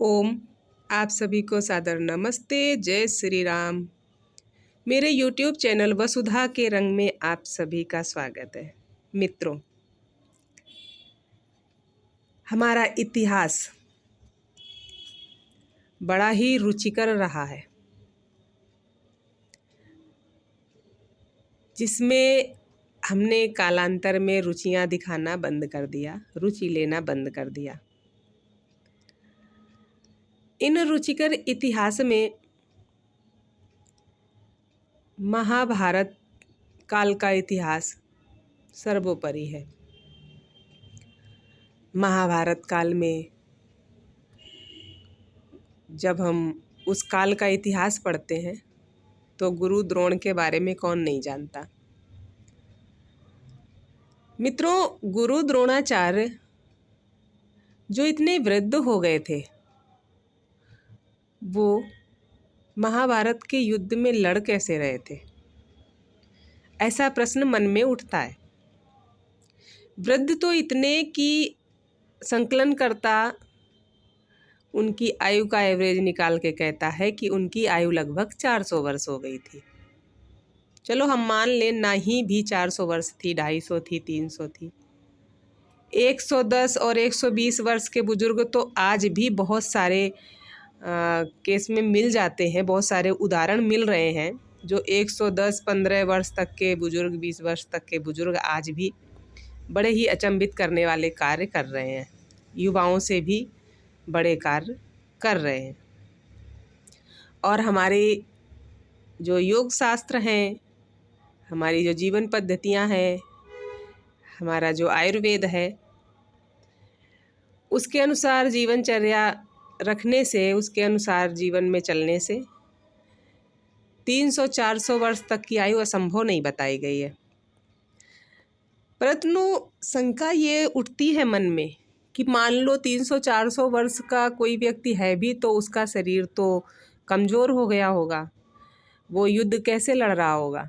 ओम। आप सभी को सादर नमस्ते। जय श्री राम। मेरे YouTube चैनल वसुधा के रंग में आप सभी का स्वागत है। मित्रों, हमारा इतिहास बड़ा ही रुचिकर रहा है, जिसमें हमने कालांतर में रुचियां दिखाना बंद कर दिया, रुचि लेना बंद कर दिया। इन रुचिकर इतिहास में महाभारत काल का इतिहास सर्वोपरि है। महाभारत काल में जब हम उस काल का इतिहास पढ़ते हैं तो गुरु द्रोण के बारे में कौन नहीं जानता। मित्रों, गुरु द्रोणाचार्य जो इतने वृद्ध हो गए थे, वो महाभारत के युद्ध में लड़ कैसे रहे थे, ऐसा प्रश्न मन में उठता है। वृद्ध तो इतने कि संकलनकर्ता उनकी आयु का एवरेज निकाल के कहता है कि उनकी आयु लगभग 400 वर्ष हो गई थी। चलो हम मान लें ना ही भी 400 वर्ष थी, 250 थी, 300 थी। 110 और 120 वर्ष के बुजुर्ग तो आज भी बहुत सारे केस में मिल जाते हैं। बहुत सारे उदाहरण मिल रहे हैं जो 110-15 वर्ष तक के बुजुर्ग, 20 वर्ष तक के बुजुर्ग आज भी बड़े ही अचंभित करने वाले कार्य कर रहे हैं, युवाओं से भी बड़े कार्य कर रहे हैं। और हमारे जो योग शास्त्र हैं, हमारी जो जीवन पद्धतियां हैं, हमारा जो आयुर्वेद है, उसके अनुसार जीवनचर्या रखने से, उसके अनुसार जीवन में चलने से 300-400 वर्ष तक की आयु असंभव नहीं बताई गई है। परंतु शंका ये उठती है मन में कि मान लो 300-400 वर्ष का कोई व्यक्ति है भी तो उसका शरीर तो कमज़ोर हो गया होगा। वो युद्ध कैसे लड़ रहा होगा,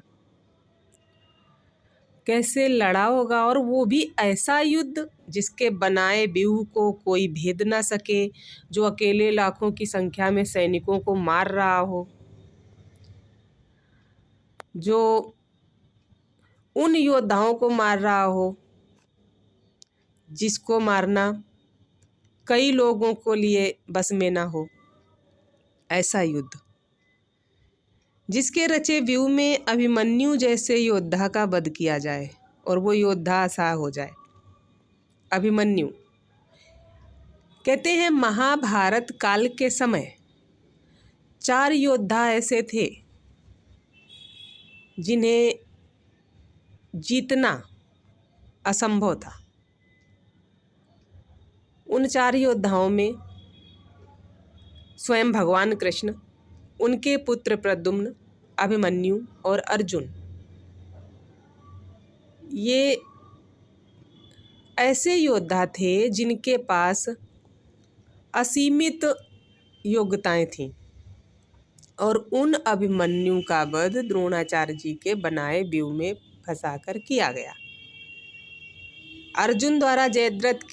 कैसे लड़ा होगा, और वो भी ऐसा युद्ध जिसके बनाए व्यूह को कोई भेद ना सके, जो अकेले लाखों की संख्या में सैनिकों को मार रहा हो, जो उन योद्धाओं को मार रहा हो जिसको मारना कई लोगों को लिए बस में ना हो। ऐसा युद्ध जिसके रचे व्यूह में अभिमन्यु जैसे योद्धा का वध किया जाए और वो योद्धा असहाय हो जाए। अभिमन्यु कहते हैं महाभारत काल के समय 4 योद्धा ऐसे थे जिन्हें जीतना असंभव था। उन 4 योद्धाओं में स्वयं भगवान कृष्ण, उनके पुत्र प्रद्युम्न, अभिमन्यु और अर्जुन, ये ऐसे योद्धा थे जिनके पास असीमित योग्यताएं थीं। और उन अभिमन्यु का वध द्रोणाचार्य जी के बनाए व्यूह में फंसाकर किया गया। अर्जुन द्वारा जयद्रथ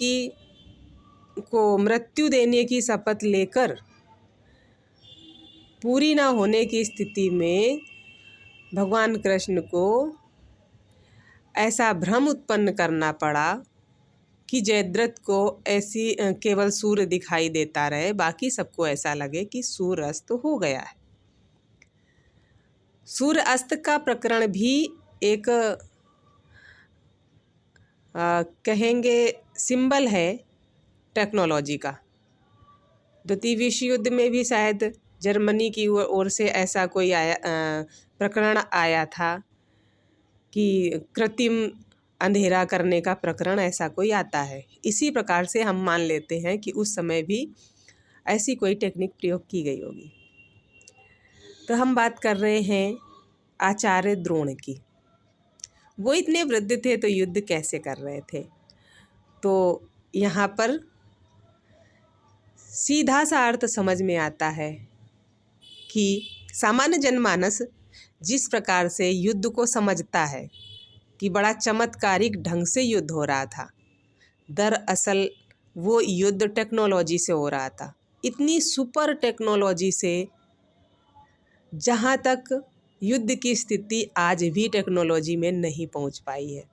को मृत्यु देने की शपथ लेकर पूरी ना होने की स्थिति में भगवान कृष्ण को ऐसा भ्रम उत्पन्न करना पड़ा कि जयद्रथ को ऐसी केवल सूर्य दिखाई देता रहे, बाकी सबको ऐसा लगे कि सूर्य अस्त हो गया है। सूर्य अस्त का प्रकरण भी एक कहेंगे सिंबल है टेक्नोलॉजी का। द्वितीय विश्व युद्ध में भी शायद जर्मनी की ओर से ऐसा कोई प्रकरण आया था कि कृत्रिम अंधेरा करने का प्रकरण ऐसा कोई आता है। इसी प्रकार से हम मान लेते हैं कि उस समय भी ऐसी कोई टेक्निक प्रयोग की गई होगी। तो हम बात कर रहे हैं आचार्य द्रोण की। वो इतने वृद्ध थे तो युद्ध कैसे कर रहे थे। तो यहाँ पर सीधा सा अर्थ समझ में आता है कि सामान्य जनमानस जिस प्रकार से युद्ध को समझता है कि बड़ा चमत्कारिक ढंग से युद्ध हो रहा था, दरअसल वो युद्ध टेक्नोलॉजी से हो रहा था। इतनी सुपर टेक्नोलॉजी से जहाँ तक युद्ध की स्थिति आज भी टेक्नोलॉजी में नहीं पहुँच पाई है,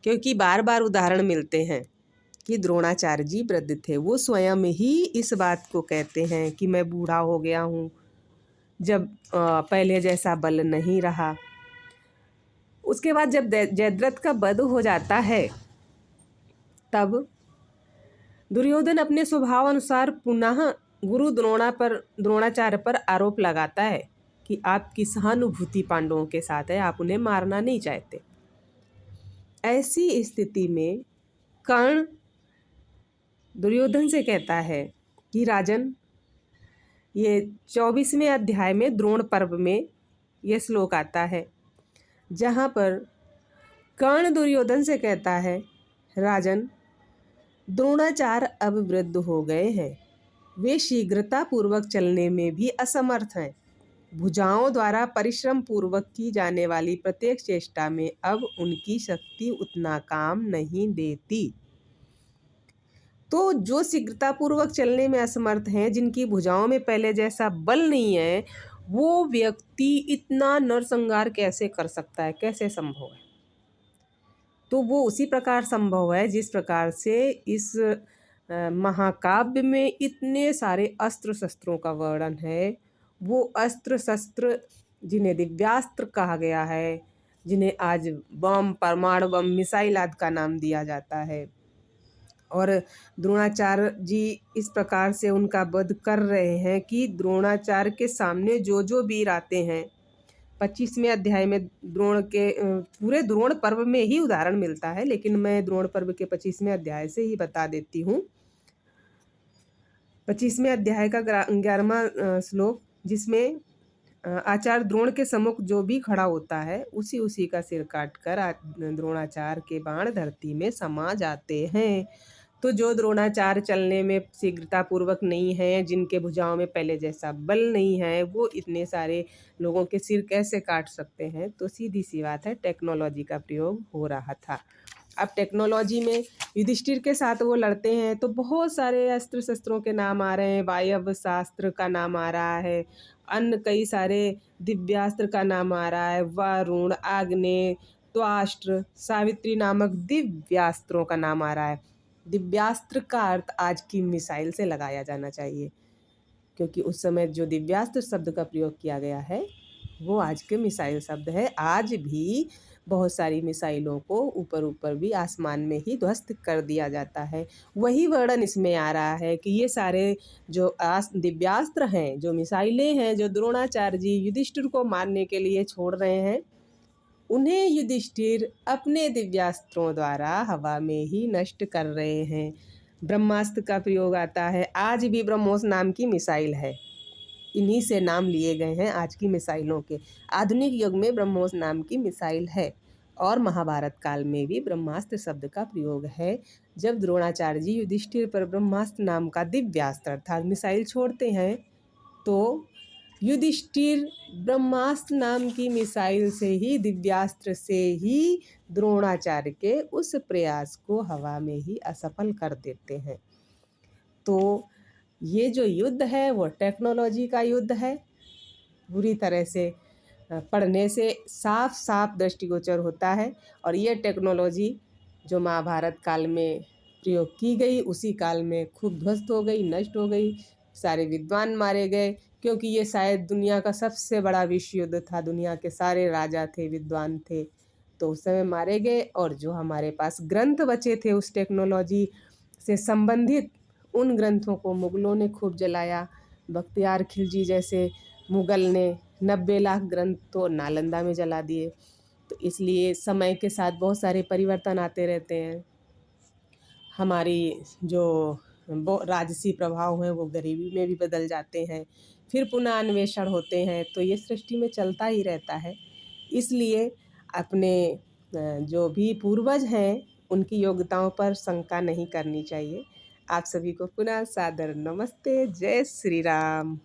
क्योंकि बार बार उदाहरण मिलते हैं कि द्रोणाचार्य जी वृद्ध थे। वो स्वयं ही इस बात को कहते हैं कि मैं बूढ़ा हो गया हूँ, जब पहले जैसा बल नहीं रहा। उसके बाद जब जयद्रथ का वध हो जाता है, तब दुर्योधन अपने स्वभाव अनुसार पुनः गुरु द्रोणाचार्य पर आरोप लगाता है कि आपकी सहानुभूति पांडवों के साथ है, आप उन्हें मारना नहीं चाहते। ऐसी स्थिति में कर्ण दुर्योधन से कहता है कि राजन, ये 24वें अध्याय में द्रोण पर्व में ये श्लोक आता है, जहाँ पर कर्ण दुर्योधन से कहता है, राजन, द्रोणाचार्य अब वृद्ध हो गए हैं, वे शीघ्रता पूर्वक चलने में भी असमर्थ हैं। भुजाओं द्वारा परिश्रम पूर्वक की जाने वाली प्रत्येक चेष्टा में अब उनकी शक्ति उतना काम नहीं देती। तो जो शीघ्रता पूर्वक चलने में असमर्थ हैं, जिनकी भुजाओं में पहले जैसा बल नहीं है, वो व्यक्ति इतना नरसंहार कैसे कर सकता है, कैसे संभव है? तो वो उसी प्रकार संभव है जिस प्रकार से इस महाकाव्य में इतने सारे अस्त्र शस्त्रों का वर्णन है। वो अस्त्र शस्त्र जिन्हें दिव्यास्त्र कहा गया है, जिन्हें आज बम, परमाणु बम, मिसाइल आदि का नाम दिया जाता है, और द्रोणाचार्य जी इस प्रकार से उनका वध कर रहे हैं कि द्रोणाचार्य के सामने जो जो वीर आते हैं, 25वें अध्याय में द्रोण के पूरे द्रोण पर्व में ही उदाहरण मिलता है, लेकिन मैं द्रोण पर्व के 25वें अध्याय से ही बता देती हूँ। 25वें अध्याय का 11वां श्लोक, जिसमें आचार्य द्रोण के सम्मुख जो भी खड़ा होता है, उसी का सिर काटकर द्रोणाचार्य के बाण धरती में समा जाते हैं। तो जो द्रोणाचार्य चलने में शीघ्रता पूर्वक नहीं है, जिनके भुजाओं में पहले जैसा बल नहीं है, वो इतने सारे लोगों के सिर कैसे काट सकते हैं? तो सीधी सी बात है, टेक्नोलॉजी का प्रयोग हो रहा था। अब टेक्नोलॉजी में युधिष्ठिर के साथ वो लड़ते हैं तो बहुत सारे अस्त्र शस्त्रों के नाम आ रहे हैं। वायव्य शास्त्र का नाम आ रहा है, अन्य कई सारे दिव्यास्त्र का नाम आ रहा है, वरुण, आग्नेय, त्वाष्ट्र, सावित्री नामक दिव्यास्त्रों का नाम आ रहा है। दिव्यास्त्र का अर्थ आज की मिसाइल से लगाया जाना चाहिए, क्योंकि उस समय जो दिव्यास्त्र शब्द का प्रयोग किया गया है वो आज के मिसाइल शब्द है। आज भी बहुत सारी मिसाइलों को ऊपर भी आसमान में ही ध्वस्त कर दिया जाता है। वही वर्णन इसमें आ रहा है कि ये सारे जो दिव्यास्त्र हैं, जो मिसाइलें हैं, जो द्रोणाचार्य जी युधिष्ठिर को मारने के लिए छोड़ रहे हैं, उन्हें युधिष्ठिर अपने दिव्यास्त्रों द्वारा हवा में ही नष्ट कर रहे हैं। ब्रह्मास्त्र का प्रयोग आता है, आज भी ब्रह्मोस नाम की मिसाइल है, इन्हीं से नाम लिए गए हैं आज की मिसाइलों के। आधुनिक युग में ब्रह्मोस नाम की मिसाइल है, और महाभारत काल में भी ब्रह्मास्त्र शब्द का प्रयोग है। जब द्रोणाचार्य जी युधिष्ठिर पर ब्रह्मास्त्र नाम का दिव्यास्त्र अर्थात मिसाइल छोड़ते हैं, तो युधिष्ठिर ब्रह्मास्त्र नाम की मिसाइल से ही, दिव्यास्त्र से ही द्रोणाचार्य के उस प्रयास को हवा में ही असफल कर देते हैं। तो ये जो युद्ध है वो टेक्नोलॉजी का युद्ध है। बुरी तरह से पढ़ने से साफ साफ दृष्टिगोचर होता है, और ये टेक्नोलॉजी जो महाभारत काल में प्रयोग की गई, उसी काल में खूब ध्वस्त हो गई, नष्ट हो गई, सारे विद्वान मारे गए, क्योंकि ये शायद दुनिया का सबसे बड़ा विश्व युद्ध था। दुनिया के सारे राजा थे, विद्वान थे, तो उस समय मारे गए। और जो हमारे पास ग्रंथ बचे थे उस टेक्नोलॉजी से संबंधित, उन ग्रंथों को मुगलों ने खूब जलाया। बख्तियार खिलजी जैसे मुगल ने 90 लाख ग्रंथ तो नालंदा में जला दिए। तो इसलिए समय के साथ बहुत सारे परिवर्तन आते रहते हैं। हमारी जो राजसी प्रभाव हैं वो गरीबी में भी बदल जाते हैं, फिर पुनः अन्वेषण होते हैं। तो ये सृष्टि में चलता ही रहता है। इसलिए अपने जो भी पूर्वज हैं उनकी योग्यताओं पर शंका नहीं करनी चाहिए। आप सभी को पुनः सादर नमस्ते। जय श्री राम।